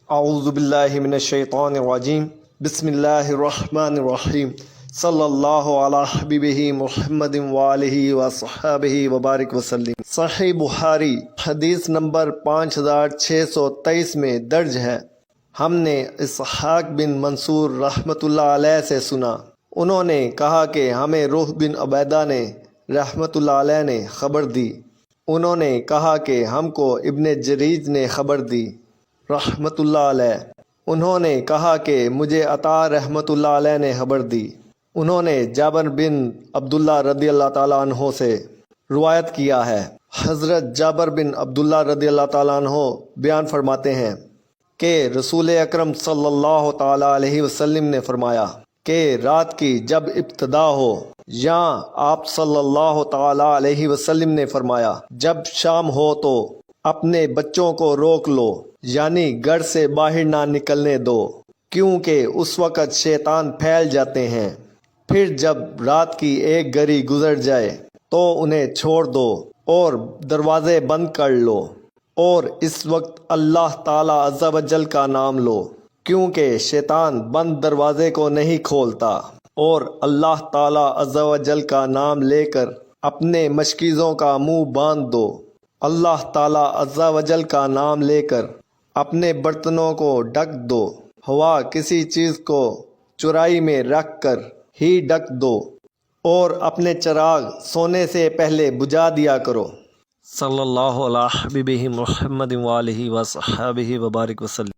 اعوذ باللہ من الشیطان الرجیم بسم اللہ الرحمن الرحیم صلی اللہ علی حبیبہ محمد وآلہ وصحبہ وبارک وسلم۔ صحیح بخاری حدیث نمبر 5623 میں درج ہے، ہم نے اسحاق بن منصور رحمۃ اللہ علیہ سے سنا، انہوں نے کہا کہ ہمیں روح بن عبیدہ نے رحمۃ اللہ علیہ نے خبر دی، انہوں نے کہا کہ ہم کو ابن جریج نے خبر دی رحمۃ اللہ علیہ، انہوں نے کہا کہ مجھے عطا رحمۃ اللہ علیہ نے خبر دی، انہوں نے جابر بن عبداللہ رضی اللہ تعالیٰ عنہ سے روایت کیا ہے۔ حضرت جابر بن عبداللہ رضی اللہ تعالیٰ عنہ بیان فرماتے ہیں کہ رسول اکرم صلی اللہ تعالیٰ علیہ وسلم نے فرمایا کہ رات کی جب ابتدا ہو، یا آپ صلی اللہ تعالیٰ علیہ وسلم نے فرمایا جب شام ہو تو اپنے بچوں کو روک لو، یعنی گھر سے باہر نہ نکلنے دو، کیونکہ اس وقت شیطان پھیل جاتے ہیں، پھر جب رات کی ایک گھڑی گزر جائے تو انہیں چھوڑ دو اور دروازے بند کر لو، اور اس وقت اللہ تعالیٰ عز و جل کا نام لو، کیونکہ شیطان بند دروازے کو نہیں کھولتا، اور اللہ تعالیٰ عز و جل کا نام لے کر اپنے مشکیزوں کا منہ باندھ دو۔ اللہ تعالیٰ عز و جل کا نام لے کر اپنے برتنوں کو ڈھک دو، ہوا کسی چیز کو چرائی میں رکھ کر ہی ڈھک دو، اور اپنے چراغ سونے سے پہلے بجھا دیا کرو۔ صلی اللہ علیہ حبیبہ محمد وآلہ وصحبہ وبارک وسلم۔